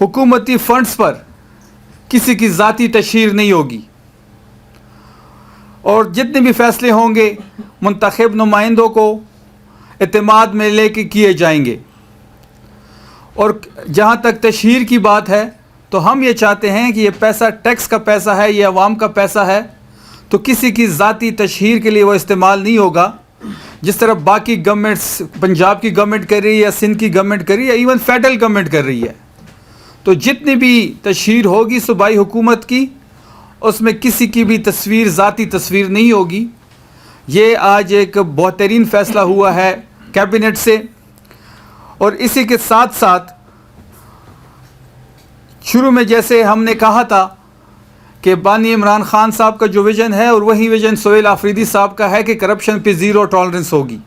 حکومتی فنڈز پر کسی کی ذاتی تشہیر نہیں ہوگی، اور جتنے بھی فیصلے ہوں گے منتخب نمائندوں کو اعتماد میں لے کے کیے جائیں گے۔ اور جہاں تک تشہیر کی بات ہے تو ہم یہ چاہتے ہیں کہ یہ پیسہ ٹیکس کا پیسہ ہے، یہ عوام کا پیسہ ہے، تو کسی کی ذاتی تشہیر کے لیے وہ استعمال نہیں ہوگا، جس طرح باقی گورنمنٹس، پنجاب کی گورنمنٹ کر رہی ہے یا سندھ کی گورنمنٹ کر رہی ہے، ایون فیڈرل گورنمنٹ کر رہی ہے۔ تو جتنی بھی تشہیر ہوگی صوبائی حکومت کی، اس میں کسی کی بھی تصویر، ذاتی تصویر نہیں ہوگی۔ یہ آج ایک بہترین فیصلہ ہوا ہے کیبنٹ سے۔ اور اسی کے ساتھ ساتھ شروع میں جیسے ہم نے کہا تھا کہ بانی عمران خان صاحب کا جو ویژن ہے، اور وہی ویژن سہیل آفریدی صاحب کا ہے کہ کرپشن پہ زیرو ٹالرنس ہوگی۔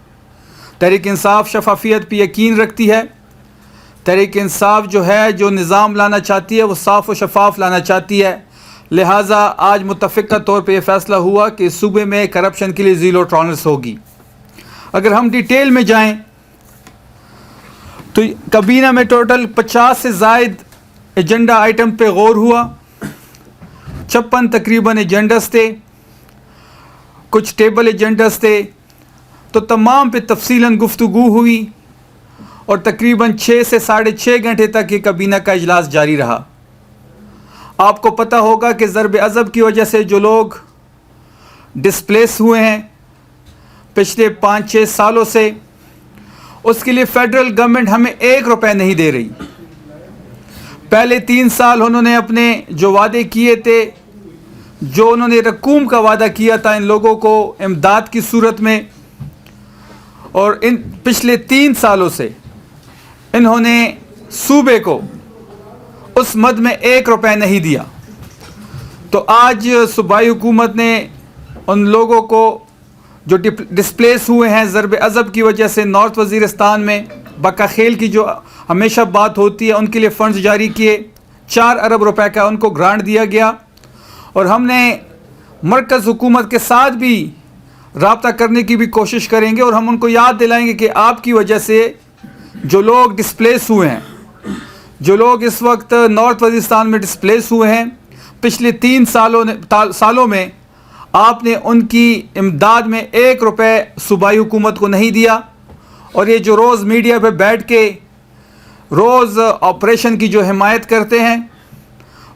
تحریک انصاف شفافیت پہ یقین رکھتی ہے۔ تحریک انصاف جو ہے، جو نظام لانا چاہتی ہے، وہ صاف و شفاف لانا چاہتی ہے۔ لہٰذا آج متفقہ طور پہ یہ فیصلہ ہوا کہ صوبے میں کرپشن کے لیے زیرو ٹالرنس ہوگی۔ اگر ہم ڈیٹیل میں جائیں تو کابینہ میں ٹوٹل 50 سے زائد ایجنڈا آئٹم پہ غور ہوا، 56 تقریباً ایجنڈس تھے، کچھ ٹیبل ایجنڈس تھے، تو تمام پہ تفصیلاً گفتگو ہوئی، اور تقریباً 6 سے 6.5 گھنٹے تک یہ کابینہ کا اجلاس جاری رہا۔ آپ کو پتہ ہوگا کہ ضرب عضب کی وجہ سے جو لوگ ڈسپلیس ہوئے ہیں پچھلے 5-6 سالوں سے، اس کے لیے فیڈرل گورنمنٹ ہمیں 1 روپے نہیں دے رہی۔ پہلے 3 سال انہوں نے اپنے جو وعدے کیے تھے، جو انہوں نے رقوم کا وعدہ کیا تھا ان لوگوں کو امداد کی صورت میں، اور ان پچھلے 3 سالوں سے انہوں نے صوبے کو اس مد میں 1 روپے نہیں دیا۔ تو آج صوبائی حکومت نے ان لوگوں کو جو ڈسپلیس ہوئے ہیں ضرب عضب کی وجہ سے نارتھ وزیرستان میں، بکا خیل کی جو ہمیشہ بات ہوتی ہے، ان کے لیے فنڈز جاری کیے، 4 ارب روپے کا ان کو گرانٹ دیا گیا۔ اور ہم نے مرکز حکومت کے ساتھ بھی رابطہ کرنے کی بھی کوشش کریں گے، اور ہم ان کو یاد دلائیں گے کہ آپ کی وجہ سے جو لوگ ڈسپلیس ہوئے ہیں، جو لوگ اس وقت نارتھ وزیرستان میں ڈسپلیس ہوئے ہیں، پچھلے 3 سالوں میں آپ نے ان کی امداد میں 1 روپے صوبائی حکومت کو نہیں دیا۔ اور یہ جو روز میڈیا پہ بیٹھ کے روز آپریشن کی جو حمایت کرتے ہیں،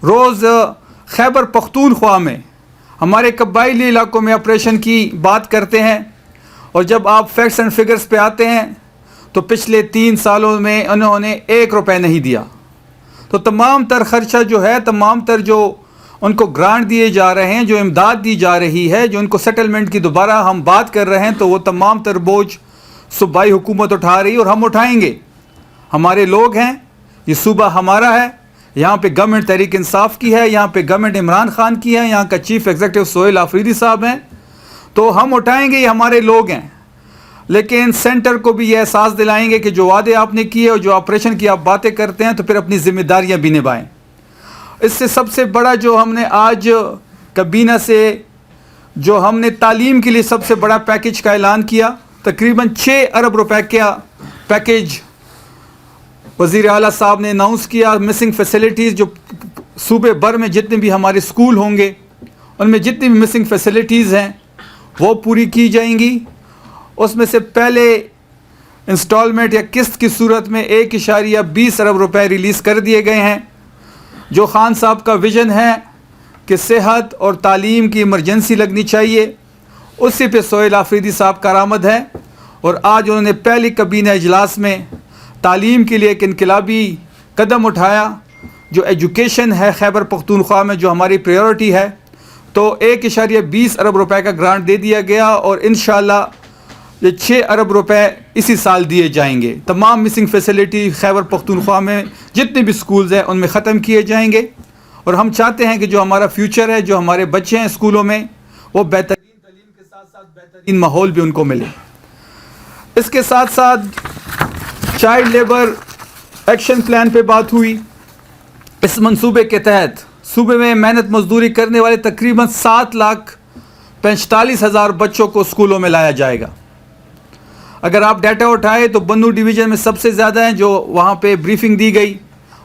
روز خیبر پختونخوا میں ہمارے قبائلی علاقوں میں آپریشن کی بات کرتے ہیں، اور جب آپ فیکٹس اینڈ فگرز پہ آتے ہیں تو پچھلے 3 سالوں میں انہوں نے 1 روپے نہیں دیا۔ تو تمام تر خرچہ جو ہے، تمام تر جو ان کو گرانٹ دیے جا رہے ہیں، جو امداد دی جا رہی ہے، جو ان کو سیٹلمنٹ کی دوبارہ ہم بات کر رہے ہیں، تو وہ تمام تر بوجھ صوبائی حکومت اٹھا رہی ہے، اور ہم اٹھائیں گے۔ ہمارے لوگ ہیں، یہ صوبہ ہمارا ہے، یہاں پہ گورنمنٹ تحریک انصاف کی ہے، یہاں پہ گورنمنٹ عمران خان کی ہے، یہاں کا چیف ایگزیکٹو سہیل آفریدی صاحب ہیں، تو ہم اٹھائیں گے، یہ ہمارے لوگ ہیں۔ لیکن سینٹر کو بھی یہ احساس دلائیں گے کہ جو وعدے آپ نے کیے اور جو آپریشن کی آپ باتیں کرتے ہیں، تو پھر اپنی ذمہ داریاں بھی نبھائیں۔ اس سے سب سے بڑا جو ہم نے آج کابینہ سے جو ہم نے تعلیم کے لیے سب سے بڑا پیکج کا اعلان کیا، تقریباً 6 ارب روپے کا پیکج وزیر اعلیٰ صاحب نے اناؤنس کیا۔ مسنگ فیسلٹیز جو صوبے بھر میں جتنے بھی ہمارے اسکول ہوں گے، ان میں جتنی بھی مسنگ فیسلٹیز ہیں وہ پوری کی جائیں گی۔ اس میں سے پہلے انسٹالمنٹ یا قسط کی صورت میں 1.20 ارب روپے ریلیز کر دیے گئے ہیں۔ جو خان صاحب کا ویژن ہے کہ صحت اور تعلیم کی ایمرجنسی لگنی چاہیے، اسی پہ سہیل آفریدی صاحب کا کارآمد ہے، اور آج انہوں نے پہلی کابینہ اجلاس میں تعلیم کے لیے ایک انقلابی قدم اٹھایا۔ جو ایجوکیشن ہے خیبر پختونخوا میں، جو ہماری پریورٹی ہے، تو 1.20 ارب روپے کا گرانٹ دے دیا گیا، اور انشاءاللہ یہ 6 ارب روپے اسی سال دیے جائیں گے۔ تمام مسنگ فیسلٹی خیبر پختونخوا میں جتنے بھی سکولز ہیں ان میں ختم کیے جائیں گے، اور ہم چاہتے ہیں کہ جو ہمارا فیوچر ہے، جو ہمارے بچے ہیں اسکولوں میں، وہ بہترین تعلیم کے ساتھ ساتھ بہترین ماحول بھی ان کو ملے۔ اس کے ساتھ ساتھ چائلڈ لیبر ایکشن پلان پہ بات ہوئی۔ اس منصوبے کے تحت صوبے میں محنت مزدوری کرنے والے تقریباً 7,45,000 بچوں کو اسکولوں میں لایا جائے گا۔ اگر آپ ڈیٹا اٹھائے تو بنو ڈویژن میں سب سے زیادہ ہیں، جو وہاں پہ بریفنگ دی گئی،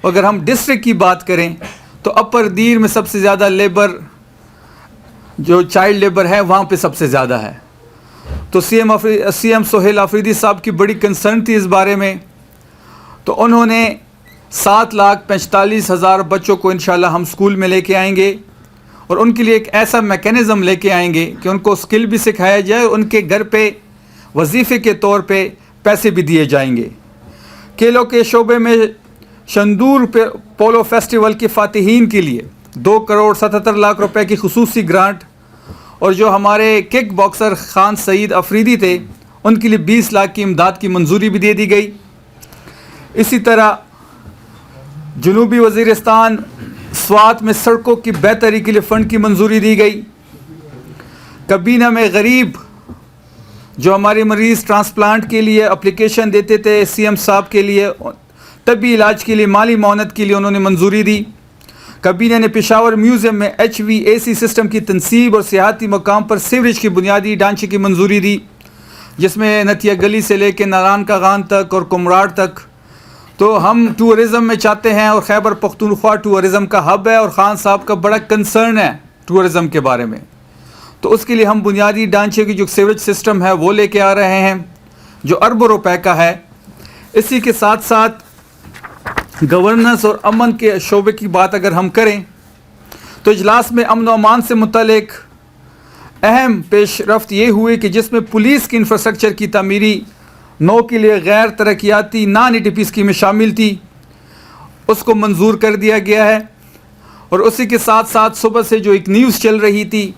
اگر ہم ڈسٹرکٹ کی بات کریں تو اپر دیر میں سب سے زیادہ لیبر جو چائلڈ لیبر ہے وہاں پہ سب سے زیادہ ہے. تو سی ایم سہیل آفریدی صاحب کی بڑی کنسرن تھی اس بارے میں, تو انہوں نے 7,45,000 بچوں کو انشاءاللہ ہم اسکول میں لے کے آئیں گے, اور ان کے لیے ایک ایسا میکینزم لے کے آئیں گے کہ ان کو اسکل بھی سکھایا جائے, ان کے گھر پہ وظیفے کے طور پہ پیسے بھی دیے جائیں گے. کھیلوں کے شعبے میں شندور پولو فیسٹیول کے فاتحین کے لیے 2,77,00,000 روپے کی خصوصی گرانٹ, اور جو ہمارے کک باکسر خان سعید افریدی تھے ان کے لیے 20 لاکھ کی امداد کی منظوری بھی دے دی گئی. اسی طرح جنوبی وزیرستان سوات میں سڑکوں کی بہتری کے لیے فنڈ کی منظوری دی گئی. کابینہ میں غریب جو ہمارے مریض ٹرانسپلانٹ کے لیے اپلیکیشن دیتے تھے سی ایم صاحب کے لیے, طبی علاج کے لیے مالی معاونت کے لیے انہوں نے منظوری دی. کابینہ نے پشاور میوزیم میں HVAC سسٹم کی تنصیب اور سیاحتی مقام پر سیوریج کی بنیادی ڈھانچے کی منظوری دی, جس میں نتیا گلی سے لے کے ناران کا غان تک اور کمراڑ تک. تو ہم ٹورزم میں چاہتے ہیں, اور خیبر پختونخوا ٹورزم کا ہب ہے, اور خان صاحب کا بڑا کنسرن ہے ٹورزم کے بارے میں. تو اس کے لیے ہم بنیادی ڈھانچے کی جو سیوریج سسٹم ہے وہ لے کے آ رہے ہیں جو اربوں روپے کا ہے. اسی کے ساتھ ساتھ گورننس اور امن کے شعبے کی بات اگر ہم کریں تو اجلاس میں امن و امان سے متعلق اہم پیش رفت یہ ہوئی کہ جس میں پولیس کی انفراسٹرکچر کی تعمیری 9 کے لیے غیر ترقیاتی نان ETP اسکیمیں شامل تھی, اس کو منظور کر دیا گیا ہے. اور اسی کے ساتھ ساتھ صبح سے جو ایک نیوز چل رہی تھی,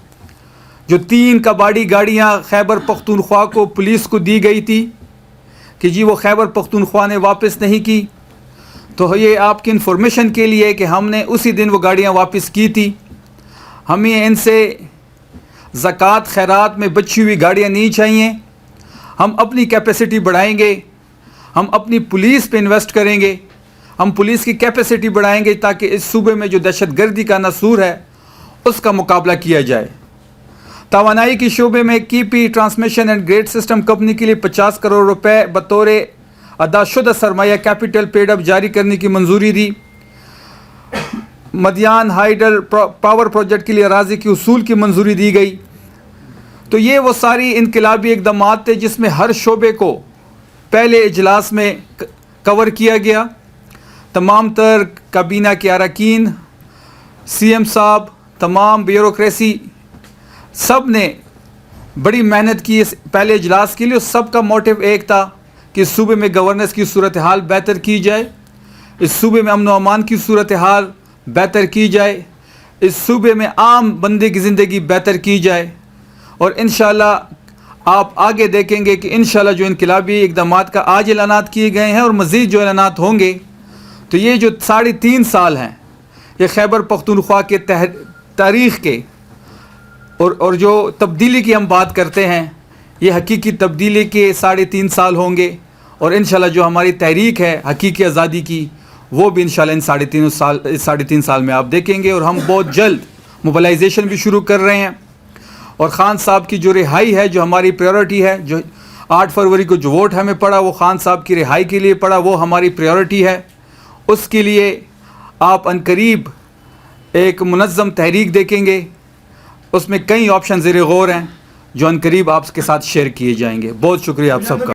جو 3 کباڑی گاڑیاں خیبر پختونخوا کو پولیس کو دی گئی تھی کہ جی وہ خیبر پختونخوا نے واپس نہیں کی, تو یہ آپ کی انفارمیشن کے لیے کہ ہم نے اسی دن وہ گاڑیاں واپس کی تھی. ہمیں ان سے زکوٰۃ خیرات میں بچی ہوئی گاڑیاں نہیں چاہیے. ہم اپنی کیپیسٹی بڑھائیں گے, ہم اپنی پولیس پہ انویسٹ کریں گے, ہم پولیس کی کیپیسٹی بڑھائیں گے تاکہ اس صوبے میں جو دہشت گردی کا ناسور ہے اس کا مقابلہ کیا جائے. توانائی کے شعبے میں KP transmission and grid system company کے لیے 50 کروڑ روپے بطور ادا شدہ سرمایہ کیپٹل پیڈ اپ جاری کرنے کی منظوری دی. مدیان ہائیڈل پاور پروجیکٹ کے لیے اراضی کی اصول کی منظوری دی گئی. تو یہ وہ ساری انقلابی اقدامات تھے جس میں ہر شعبے کو پہلے اجلاس میں کور کیا گیا. تمام تر کابینہ کے اراکین, CM صاحب, تمام بیوروکریسی, سب نے بڑی محنت کی اس پہلے اجلاس کے لیے. سب کا موٹیو ایک تھا کہ اس صوبے میں گورننس کی صورتحال بہتر کی جائے, اس صوبے میں امن و امان کی صورتحال بہتر کی جائے, اس صوبے میں عام بندے کی زندگی بہتر کی جائے. اور انشاءاللہ آپ آگے دیکھیں گے کہ انشاءاللہ جو انقلابی اقدامات کا آج اعلانات کیے گئے ہیں اور مزید جو اعلانات ہوں گے, تو یہ جو 3.5 سال ہیں یہ خیبر پختونخوا کے تاریخ کے اور جو تبدیلی کی ہم بات کرتے ہیں, یہ حقیقی تبدیلی کے 3.5 سال ہوں گے. اور انشاءاللہ جو ہماری تحریک ہے حقیقی آزادی کی, وہ بھی انشاءاللہ ان 3.5 سال میں آپ دیکھیں گے. اور ہم بہت جلد موبلائزیشن بھی شروع کر رہے ہیں, اور خان صاحب کی جو رہائی ہے جو ہماری پریورٹی ہے, جو 8 فروری کو جو ووٹ ہمیں پڑا وہ خان صاحب کی رہائی کے لیے پڑا, وہ ہماری پریورٹی ہے. اس کے لیے آپ عنقریب ایک منظم تحریک دیکھیں گے, اس میں کئی آپشن زیر غور ہیں جو عنقریب آپ کے ساتھ شیئر کیے جائیں گے. بہت شکریہ آپ سب کا.